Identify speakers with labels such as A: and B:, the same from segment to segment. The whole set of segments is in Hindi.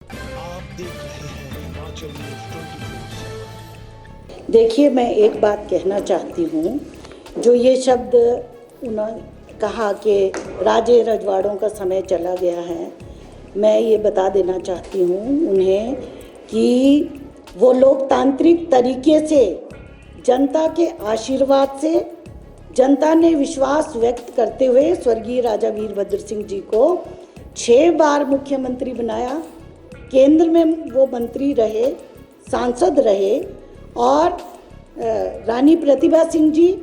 A: आप देख रहे हैं हिमाचल न्यूज़ 24/7।
B: देखिए, मैं एक बात कहना चाहती हूँ। जो ये शब्द उन्होंने कहा कि राजे रजवाड़ों का समय चला गया है, मैं ये बता देना चाहती हूँ उन्हें कि वो लोकतांत्रिक तरीके से जनता के आशीर्वाद से जनता ने विश्वास व्यक्त करते हुए स्वर्गीय राजा वीरभद्र सिंह जी को 6 बार मुख्यमंत्री बनाया। केंद्र में वो मंत्री रहे, सांसद रहे और रानी प्रतिभा सिंह जी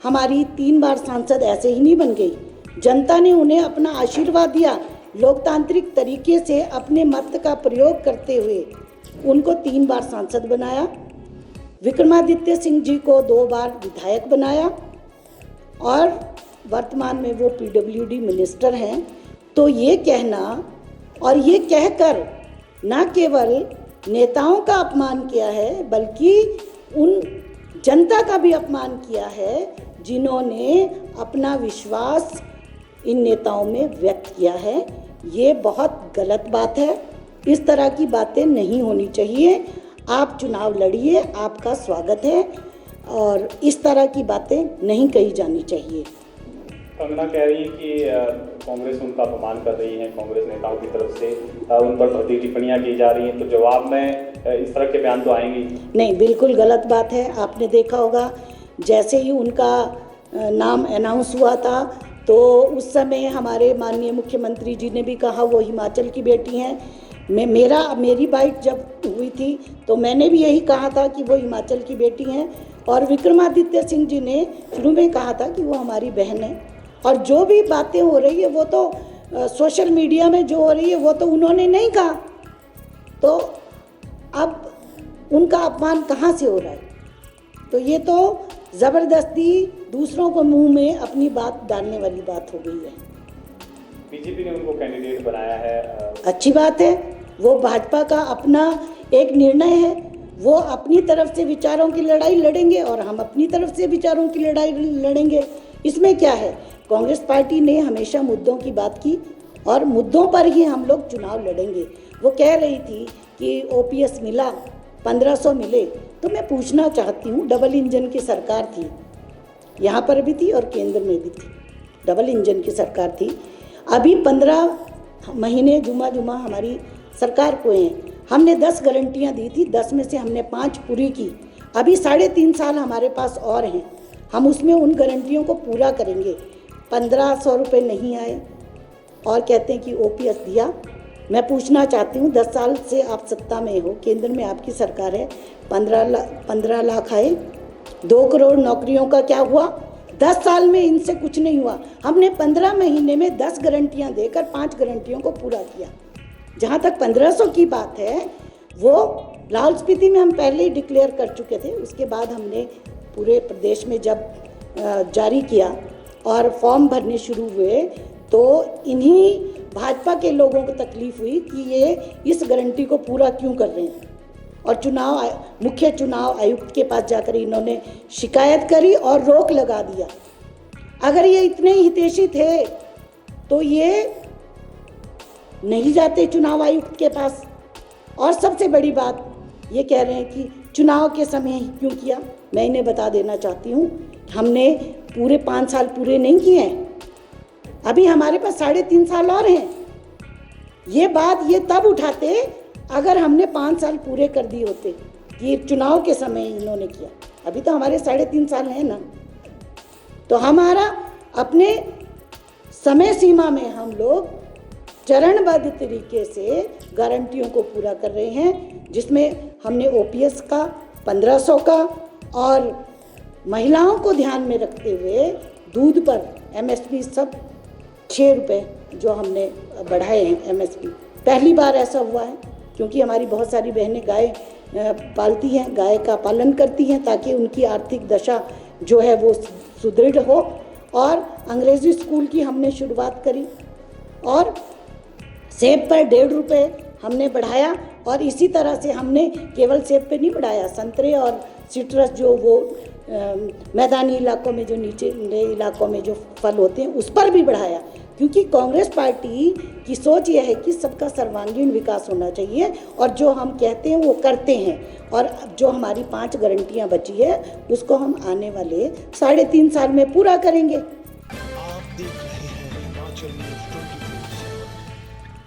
B: हमारी 3 बार सांसद ऐसे ही नहीं बन गई। जनता ने उन्हें अपना आशीर्वाद दिया, लोकतांत्रिक तरीके से अपने मत का प्रयोग करते हुए उनको 3 बार सांसद बनाया। विक्रमादित्य सिंह जी को 2 बार विधायक बनाया और वर्तमान में वो पीडब्ल्यूडी मिनिस्टर हैं। तो ये कहना और ये कहकर न केवल नेताओं का अपमान किया है बल्कि उन जनता का भी अपमान किया है जिन्होंने अपना विश्वास इन नेताओं में व्यक्त किया है। ये बहुत गलत बात है। इस तरह की बातें नहीं होनी चाहिए। आप चुनाव लड़िए, आपका स्वागत है और इस तरह की बातें नहीं कही जानी चाहिए।
C: कंगना कह रही है कि कांग्रेस उनका अपमान कर रही है, कांग्रेस नेताओं की तरफ से उन पर भद्दी टिप्पणियां की जा रही हैं, तो जवाब में इस तरह के बयान तो आएंगे
B: नहीं, बिल्कुल गलत बात है। आपने देखा होगा जैसे ही उनका नाम अनाउंस हुआ था तो उस समय हमारे माननीय मुख्यमंत्री जी ने भी कहा वो हिमाचल की बेटी हैं। मेरी बाइट जब हुई थी तो मैंने भी यही कहा था कि वो हिमाचल की बेटी हैं और विक्रमादित्य सिंह जी ने शुरू में कहा था कि वो हमारी बहन है। और जो भी बातें हो रही है वो तो सोशल मीडिया में जो हो रही है वो तो उन्होंने नहीं कहा, तो अब उनका अपमान कहाँ से हो रहा है? तो ये तो ज़बरदस्ती दूसरों को मुंह में अपनी बात डालने वाली बात हो गई है।
C: बीजेपी ने उनको कैंडिडेट बनाया है।
B: अच्छी बात है, वो भाजपा का अपना एक निर्णय है। वो अपनी तरफ से विचारों की लड़ाई लड़ेंगे और हम अपनी तरफ से विचारों की लड़ाई लड़ेंगे। इसमें क्या है? कांग्रेस पार्टी ने हमेशा मुद्दों की बात की और मुद्दों पर ही हम लोग चुनाव लड़ेंगे। वो कह रही थी कि ओपीएस मिला, 1500 मिले, तो मैं पूछना चाहती हूँ, डबल इंजन की सरकार थी, यहाँ पर भी थी और केंद्र में भी थी, डबल इंजन की सरकार थी। अभी 15 महीने जुमा हमारी सरकार को हैं। हमने 10 गारंटियाँ दी थी, 10 में से हमने 5 पूरी की। अभी 3.5 साल हमारे पास और हैं, हम उसमें उन गारंटियों को पूरा करेंगे। 1500 रुपये नहीं आए और कहते हैं कि ओपीएस दिया। मैं पूछना चाहती हूँ, 10 साल से आप सत्ता में हो, केंद्र में आपकी सरकार है, 15 लाख आए, 2 करोड़ नौकरियों का क्या हुआ? 10 साल में इनसे कुछ नहीं हुआ। हमने 15 महीने में 10 गारंटियाँ देकर 5 गारंटियों को पूरा किया। जहाँ तक 1500 की बात है, वो लाहौल स्पीति में हम पहले ही डिक्लेयर कर चुके थे। उसके बाद हमने पूरे प्रदेश में जब जारी किया और फॉर्म भरने शुरू हुए तो इन्हीं भाजपा के लोगों को तकलीफ हुई कि ये इस गारंटी को पूरा क्यों कर रहे हैं और मुख्य चुनाव आयुक्त के पास जाकर इन्होंने शिकायत करी और रोक लगा दिया। अगर ये इतने हितैषी थे तो ये नहीं जाते चुनाव आयुक्त के पास। और सबसे बड़ी बात ये कह रहे हैं कि चुनाव के समय ही क्यों किया। मैं इन्हें बता देना चाहती हूँ, हमने पूरे 5 साल पूरे नहीं किए हैं, अभी हमारे पास 3.5 साल और हैं। ये बात ये तब उठाते अगर हमने 5 साल पूरे कर दिए होते कि चुनाव के समय इन्होंने किया। अभी तो हमारे 3.5 साल हैं ना, तो हमारा अपने समय सीमा में हम लोग चरणबद्ध तरीके से गारंटियों को पूरा कर रहे हैं, जिसमें हमने ओपीएस का, 1500 का और महिलाओं को ध्यान में रखते हुए दूध पर एमएसपी सब 6 रुपये जो हमने बढ़ाए हैं एमएसपी। पहली बार ऐसा हुआ है क्योंकि हमारी बहुत सारी बहनें गाय पालती हैं, गाय का पालन करती हैं ताकि उनकी आर्थिक दशा जो है वो सुदृढ़ हो। और अंग्रेजी स्कूल की हमने शुरुआत करी और सेब पर 1.5 रुपये हमने बढ़ाया। और इसी तरह से हमने केवल सेब पे नहीं बढ़ाया, संतरे और सिट्रस जो वो मैदानी इलाकों में, जो नीचे इलाकों में जो फल होते हैं उस पर भी बढ़ाया। क्योंकि कांग्रेस पार्टी की सोच यह है कि सबका सर्वांगीण विकास होना चाहिए और जो हम कहते हैं वो करते हैं। और जो हमारी 5 गारंटियां बची है उसको हम आने वाले 3.5 साल में पूरा करेंगे।
A: आप देख रहे हैं हिमाचल न्यूज़ 24/7।